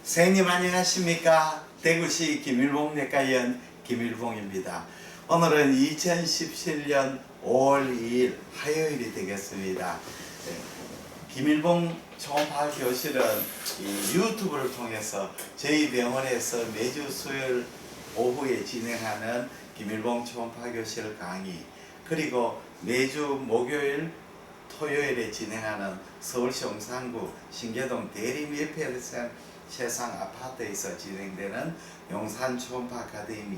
선생님 안녕하십니까? 대구시 김일봉내과의원 김일봉입니다. 오늘은 2017년 5월 2일 화요일이 되겠습니다. 김일봉 초음파 교실은 이 유튜브를 통해서 저희 병원에서 매주 수요일 오후에 진행하는 김일봉 초음파 교실 강의, 그리고 매주 목요일 토요일에 진행하는 서울시 용산구 신계동 대림예필 세상 아파트에서 진행되는 용산 초음파 아카데미,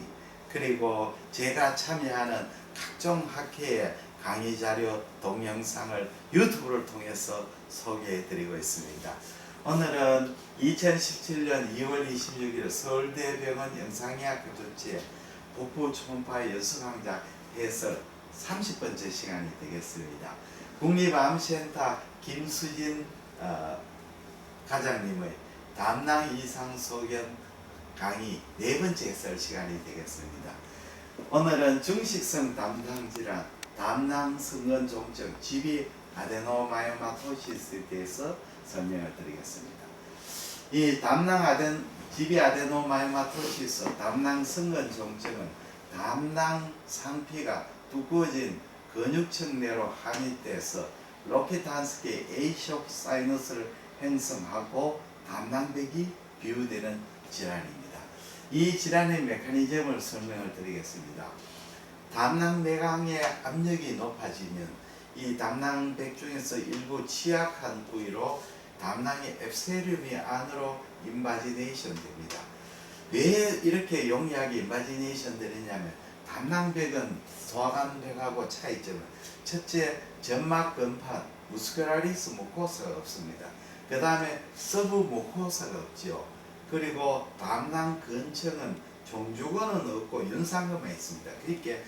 그리고 제가 참여하는 각종 학회의 강의 자료 동영상을 유튜브를 통해서 소개해 드리고 있습니다. 오늘은 2017년 2월 26일 서울대병원 영상의학과 조치의 복부 초음파 연수 강좌 해설 30번째 시간이 되겠습니다. 국립암센터 김수진 과장님의 담낭 이상 소견 강의 4번째 해설 시간이 되겠습니다. 오늘은 중식성 담낭 질환, 담낭 성근 종증, GV 아데노마요마토시스에 대해서 설명을 드리겠습니다. 이 GV 아데노마요마토시스, 담낭 성근 종증은 담낭 상피가 두꺼워진 근육층 내로 함입돼서 로켓한스케 A쇼크 사이너스를 형성하고 담낭벽이 비우되는 질환입니다. 이 질환의 메커니즘을 설명을 드리겠습니다. 담낭내강의 압력이 높아지면 이 담낭벽 중에서 일부 취약한 부위로 담낭의 앱세륨이 안으로 인바지네이션 됩니다. 왜 이렇게 용이하게 인바지네이션 되느냐면 담낭벽은 소화관벽하고 차이점은 첫째, 점막 근판 무스큘라리스 무코사가 없습니다. 그 다음에 서브 무코사가 없죠. 그리고 담낭 근처는 종주근은 없고 윤상근만 있습니다. 그렇게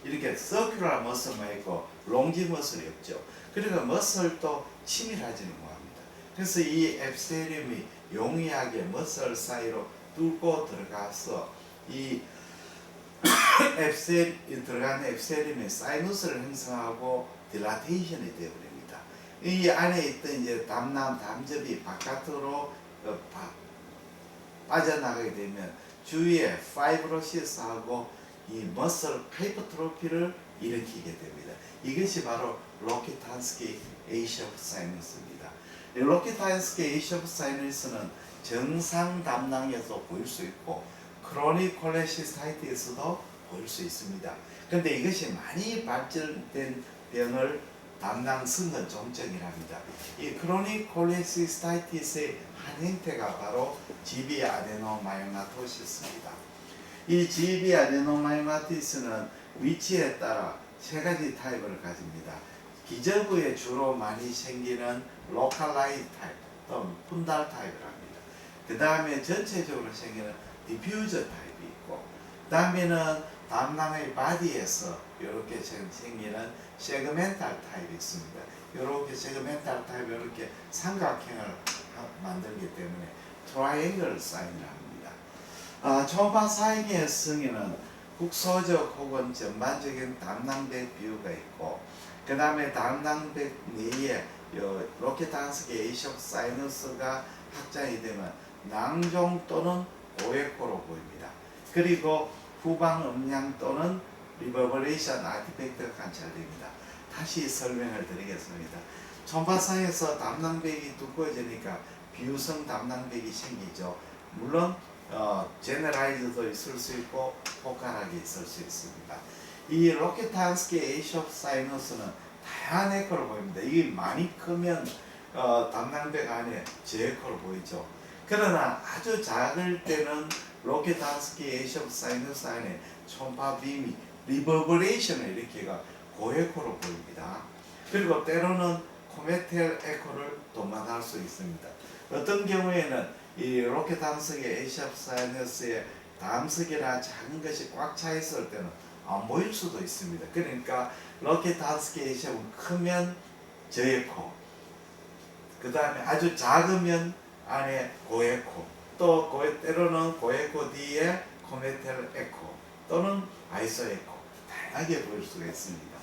이렇게 서큘라 머슬만 있고 롱지 머슬이 없죠. 그러니까 머슬도 치밀하지는 못합니다. 그래서 이 앱세륨이 용이하게 머슬 사이로 뚫고 들어가서 이 들어가는 앱세륨의 사이너스를 형성하고 딜라테이션이 되어버립니다. 이 안에 있던 이제 담즙이 바깥으로 빠져나가게 되면 주위에 파이브로시스하고 이 머슬 하이퍼트로피를 일으키게 됩니다. 이것이 바로 로키탄스키 에이쇼크 사이너스입니다. 로키탄스키 에이쇼크 사이너스는 정상 담낭에서 보일 수 있고 크로닉 콜레시스타이트에서도 보일 수 있습니다. 그런데 이것이 많이 발전된 병을 담낭 성근 종증이랍니다. 이 크로닉 콜레시스타이티스의 한 형태가 바로 GV 아데노마요마토시스입니다. 이 GV 아데노마요마토시스는 위치에 따라 세 가지 타입을 가집니다. 기저부에 주로 많이 생기는 로컬라이즈 타입 또는 푼달 타입을 합니다. 그 다음에 전체적으로 생기는 디퓨저 타입이 있고, 그 다음에는 담낭의 바디에서 이렇게 생기는 세그멘탈 타입이 있습니다. 이렇게 세그멘탈 타입이 이렇게 삼각형을 만들기 때문에 트라이앵글 사인을 합니다. 초음파 사인의 성에는 국소적 혹은 전반적인 담낭벽 비율가 있고, 그 다음에 담낭벽 내에 로켓한스키 에이쇼크 사이너스가 확장이 되면 낭종 또는 고에코로 보입니다. 그리고 후방 음량 또는 리버버레이션 아티팩트가 관찰됩니다. 다시 설명을 드리겠습니다. 초음파상에서 담낭벽이 두꺼워지니까 비유성 담낭벽이 생기죠. 물론 제너라이즈도 있을 수 있고 포칼하게 있을 수 있습니다. 이 로켓한스키 에이쇼크 사이너스는 다양한 에코로 보입니다. 이게 많이 크면 담낭벽 안에 저에코로 보이죠. 그러나 아주 작을 때는 로켓한스키 에이쇼크 사이너스 안에 초음파 빔이 리버버레이션을 일으키가 고에코로 보입니다. 그리고 때로는 코메텔 에코를 도만할 수 있습니다. 어떤 경우에는 이 로켓한스키 에이쇼크 사이너스의 담석이나 작은 것이 꽉 차 있을 때는 안 보일 수도 있습니다. 그러니까 로켓한스키 에이쇼크는 크면 저에코, 그 다음에 아주 작으면 안에 고에코, 또 때로는 고에코 뒤에 코메텔 에코 또는 아이소 에코, 다양하게 보일 수가 있습니다.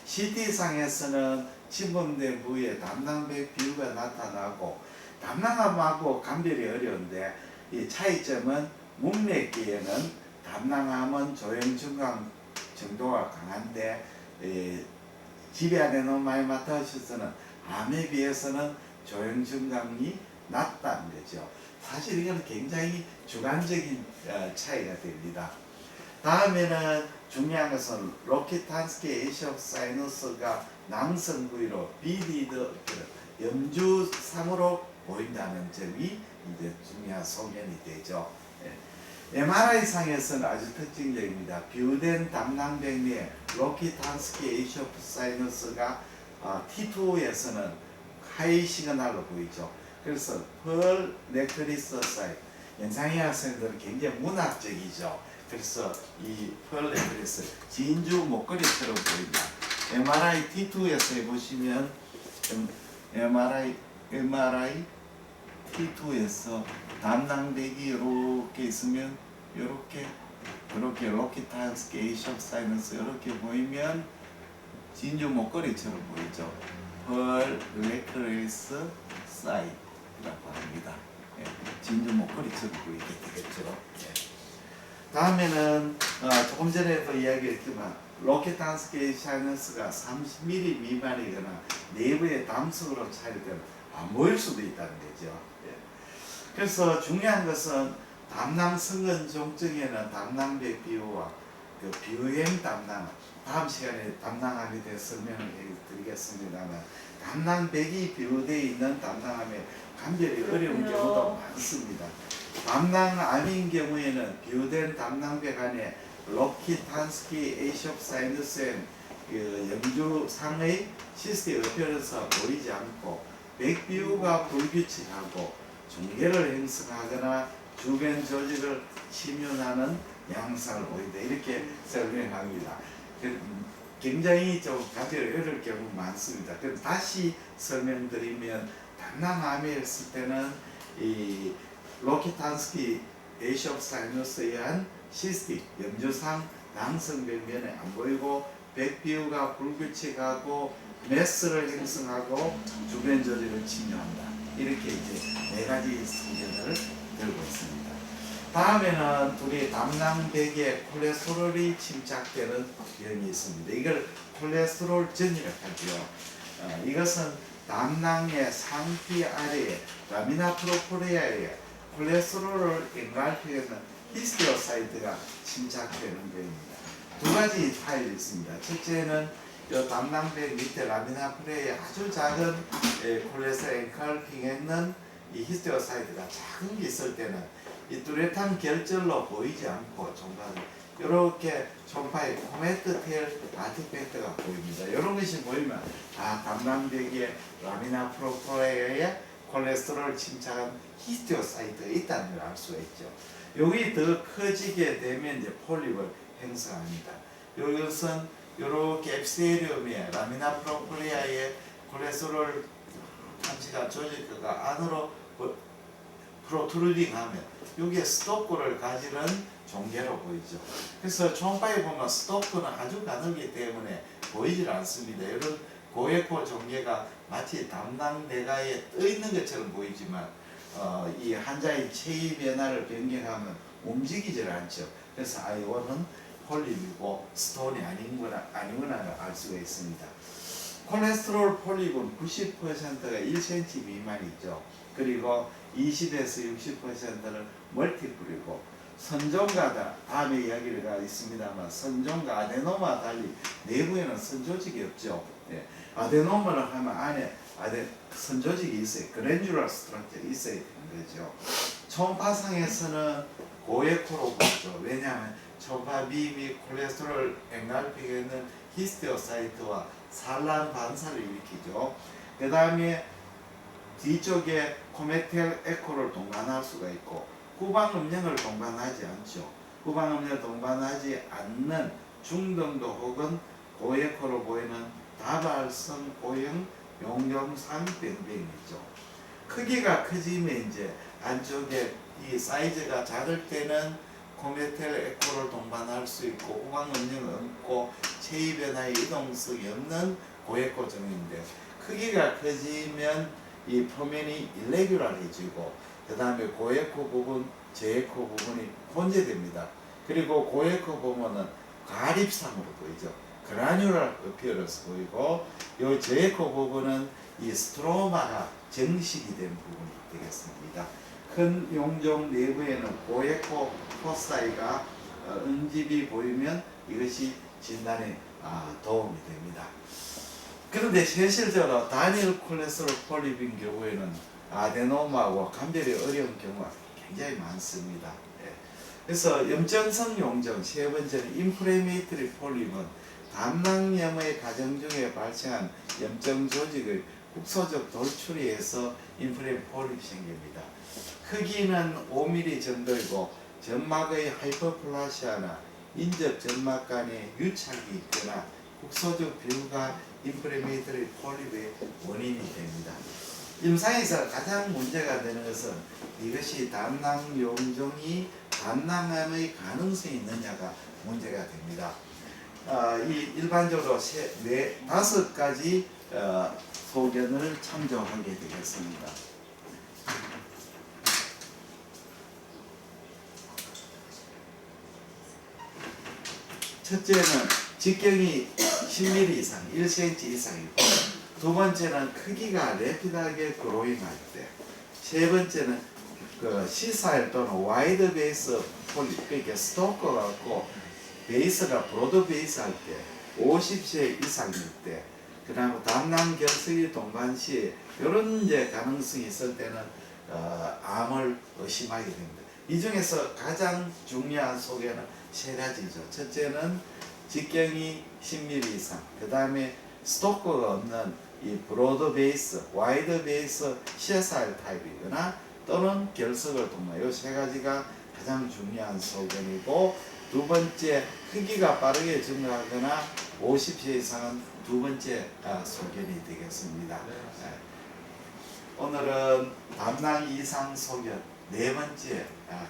CT상에서는 침범된 부위에 담낭벽 비율가 나타나고 담낭암하고 감별이 어려운데 이 차이점은 문맥기에는 담낭암은 조형증강 정도가 강한데 지비아데노마이마타우시스는 암에 비해서는 조형증강이 낮다는 거죠. 사실 이건 굉장히 주관적인 차이가 됩니다. 다음에는 중요한 것은 로키탄스키 에이시옵 사이너스가 낭성 부위로 비리드 염주상으로 보인다는 점이 이제 중요한 소견이 되죠. MRI 상에서는 아주 특징적입니다. 비유된 담낭백 내에 로키탄스키 에이시옵 사이너스가 T2에서는 하이 시그널로 보이죠. 그래서 펄 네크리스 사이 연상의 학생들은 굉장히 문학적이죠. 그래서 이 펄 네크리스 진주 목걸이처럼 보인다. MRI T2에서 보시면 MRI T2에서 담낭백이 이렇게 있으면 이렇게 로키탄스키 에이시옵 사이너스 이렇게 보이면 진주 목걸이처럼 보이죠. 펄 네크리스 사이라고 합니다. 진주 목걸이처럼 보이게 되겠죠. 다음에는 조금 전에도 이야기했지만 로키탄스키 사이너스가 30mm 미만이거나 내부에 담석으로 차일되면 안 보일 수도 있다는 거죠. 그래서 중요한 것은 담낭 성근 종증에는 담낭백 비유와 그 비유형 담낭 다음 시간에 담낭암에 대해 설명을 드리겠습니다만 담낭백이 비유되어 있는 담낭암에 감별이 어려운 경우도 많습니다. 담낭암인 경우에는 비유된 담낭백 안에 로키탄스키 에이시옵 사이너스엔 염주상의 시스템 어피어런스가 보이지 않고 백비유가 불규칙하고 종괴를 형성하거나 주변 조직을 침윤하는 양상을 보인다. 이렇게 설명합니다. 굉장히 좀 감별이 어려울 경우 많습니다. 그럼 다시 설명드리면 담낭암에 있을 때는 이 로키탄스키 에이시옵 사이너스에 의한 시스틱 염주상 낭성벽면에 안 보이고 백비유가 불규칙하고 메스를 형성하고 주변 조직을 침략한다. 이렇게 이제 네 가지 성견을 들고 있습니다. 다음에는 둘이 담낭백에 콜레스테롤이 침착되는 병이 있습니다. 이걸 콜레스테롤 전이라고 하죠. 이것은 담낭의 상피 아래에 라미나 프로포레아에 콜레스테롤을 엔갈피하는 히스테오사이트가 침착되는 병입니다. 두 가지 파일이 있습니다. 첫째는 이 담낭백 밑에 라미나 프레에 아주 작은 콜레스테롤 엔칼핑했는 이 히스테오사이트가 작은 게 있을 때는 이 뚜렷한 결절로 보이지 않고 총파는 이렇게 총파에 코메트 테일 아티팩트가 보입니다. 이런 것이 보이면 담낭백에 라미나 프로포레에 콜레스테롤 침착한 히스테오사이트가 있다는 걸 알 수가 있죠. 여기 더 커지게 되면 이제 폴립을 형성합니다. 이것은 이렇게 앱세리움에 라미나 프로폴리아의 콜레스테롤 탐지가 조직가 안으로 프로트루딩하면 여기에 스토크를 가지는 종괴로 보이죠. 그래서 총파에 보면 스토크는 아주 가늘기 때문에 보이질 않습니다. 이런 고에코 종괴가 마치 담낭내가에 떠 있는 것처럼 보이지만 이 환자의 체위 변화를 변경하면 움직이질 않죠. 그래서 이거는 폴립이고 스톤이 아니구나 알 수가 있습니다. 콜레스테롤 폴립은 90%가 1cm 미만이죠. 그리고 20에서 60%는 멀티플이고 선종과 다음에 이야기가 있습니다만 선종과 아데노마 달리 내부에는 선조직이 없죠. 아데노마를 하면 안에 선조직이 있어요. 그랜줄러 스트럭처가 있어야 되는 거죠. 초음파상에서는 고에코로 보죠. 왜냐하면 초음파 빔이 콜레스테롤 엔갈픽에 있는 히스테오사이트와 산란 반사를 일으키죠. 그 다음에 뒤쪽에 코메텔 에코를 동반할 수가 있고 후방 음영을 동반하지 않죠. 후방 음영을 동반하지 않는 중등도 혹은 고에코로 보이는 다발성 고형 용종상 병변이죠. 크기가 커지면 이제 안쪽에 이 사이즈가 작을 때는 코메텔 에코를 동반할 수 있고 후방 음영은 없고 체위 변화의 이동성이 없는 고에코증인데 크기가 커지면 이 표면이 일레귤러해지고 그 다음에 고에코 부분, 저에코 부분이 혼재됩니다. 그리고 고에코 부분은 가립상으로 보이죠. 그라뉴럴 어피어런스 보이고 요 저에코 부분은 이 스트로마가 정식이 된 부분이 되겠습니다. 큰 용종 내부에는 고에코 포사이가 응집이 보이면 이것이 진단에 도움이 됩니다. 그런데 현실적으로 단일 콜레스테롤 폴립인 경우에는 아데노마하고 감별이 어려운 경우가 굉장히 많습니다. 예. 그래서 염증성 용종 세 번째는 인플레메이터리 폴립은 담낭염의 과정 중에 발생한 염증 조직의 국소적 돌출에 의해서 인플레 폴립이 생깁니다. 크기는 5mm 정도이고 점막의 하이퍼플라시아나 인접 점막 간에 유착이 있거나 국소적 비우가 인플레메이터리 폴립의 원인이 됩니다. 임상에서 가장 문제가 되는 것은 이것이 담낭 용종이 담낭암의 가능성이 있느냐가 문제가 됩니다. 이 일반적으로 다섯 가지 소견을 참조하게 되겠습니다. 첫째는 직경이 10mm 이상, 1cm 이상이고, 두 번째는 크기가 레피드하게 그로잉할 때, 세 번째는 C사일 또는 와이드 베이스 폴립, 그러니까 스토커 갖고 베이스가 브로드 베이스 할 때, 50세 이상일 때, 그 다음에 담낭 결석이 동반 시에 이런 이제 가능성이 있을 때는 암을 의심하게 됩니다. 이 중에서 가장 중요한 소개는 세 가지죠. 첫째는 직경이 10mm 이상, 그 다음에 스토커가 없는 이 브로드 베이스, 와이드 베이스 CSR 타입이거나 또는 결석을 통한 이 세 가지가 가장 중요한 소견이고, 두 번째 크기가 빠르게 증가하거나 50세 이상은 두 번째 소견이 되겠습니다. 오늘은 담낭 이상 소견 네 번째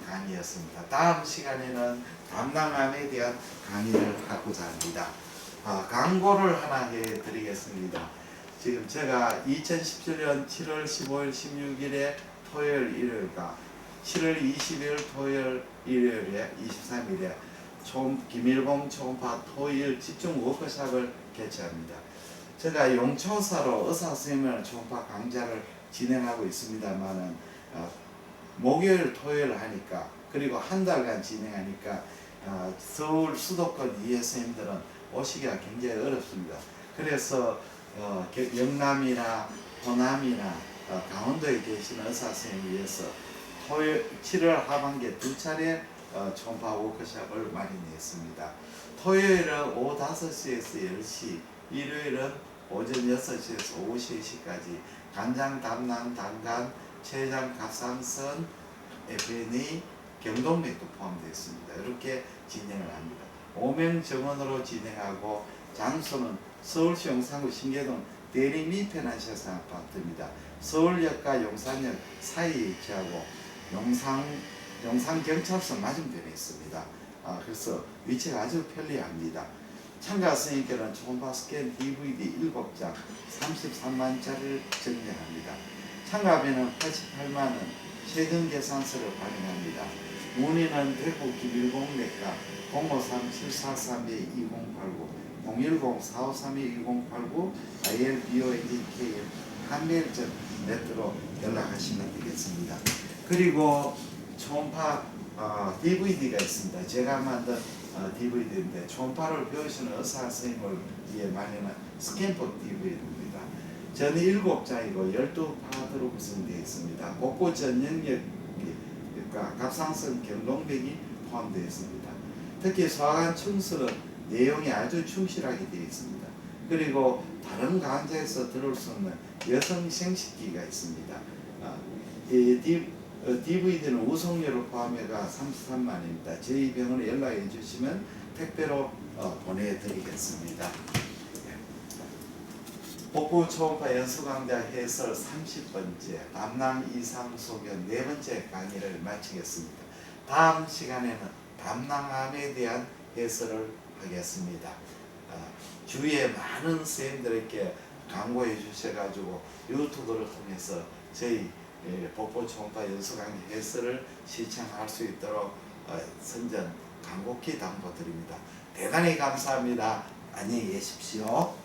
강의였습니다. 다음 시간에는 담낭암에 대한 강의를 하고자 합니다. 광고를 하나 해드리겠습니다. 지금 제가 2017년 7월 15일 16일에 토요일 일요일과 7월 20일 토요일 일요일에 23일에 김일봉 초음파 토일 집중 워크숍을 개최합니다. 제가 용초사로 의사선생님을 초음파 강좌를 진행하고 있습니다만은 목요일 토요일 하니까, 그리고 한 달간 진행하니까 서울 수도권 이해 선생님들은 오시기가 굉장히 어렵습니다. 그래서 영남이나 호남이나 강원도에 계시는 의사 선생님을 위해서 토요일 7월 하반기에 두 차례 초음파 워크숍을 마련했습니다. 토요일은 오후 5시에서 10시, 일요일은 오전 6시에서 오후 3시까지 간장, 담낭, 당간, 췌장, 갑상선, FNA, 경동맥도 포함되어 있습니다. 이렇게 진행을 합니다. 5명 정원으로 진행하고 장소는 서울시 용산구 신계동 대림이편한 세상 아파트입니다. 서울역과 용산역 사이에 위치하고 용산경찰서 맞은편에 있습니다. 그래서 위치가 아주 편리합니다. 참가 선생님께는 초음파 스캔 DVD 7장 33만짜리를 증정합니다. 참가비는 88만원, 세금 계산서를 발행합니다. 문의는 대구 김일봉내과 053-743-2089, 010-4532-2089, ILBONGKM 한메일점네트로 연락하시면 되겠습니다. 그리고 초음파 DVD가 있습니다. 제가 만든 DVD인데 초음파를 배우시는 의사 선생님을 위해 마련한 스캔폭 DVD입니다. 저는 7장이고 12파트로 구성되어 있습니다. 복부 전 영역과 갑상선 경동맥이 포함되어 있습니다. 특히 소화관 충술은 내용이 아주 충실하게 되어 있습니다. 그리고 다른 강좌에서 들을 수 없는 여성 생식기가 있습니다. DVD는 우송료를 포함해가 33만원입니다. 저희 병원에 연락해 주시면 택배로 보내드리겠습니다. 복부 초음파 연수 강좌 해설 30번째 담낭 이상 소견 4번째 강의를 마치겠습니다. 다음 시간에는 담낭암에 대한 해설을 하겠습니다. 주위에 많은 선생님들에게 광고해 주셔가지고 유튜브를 통해서 저희 복부 초음파 연수 강의 해설을 시청할 수 있도록 선전 간곡히 당부드립니다. 대단히 감사합니다. 안녕히 계십시오.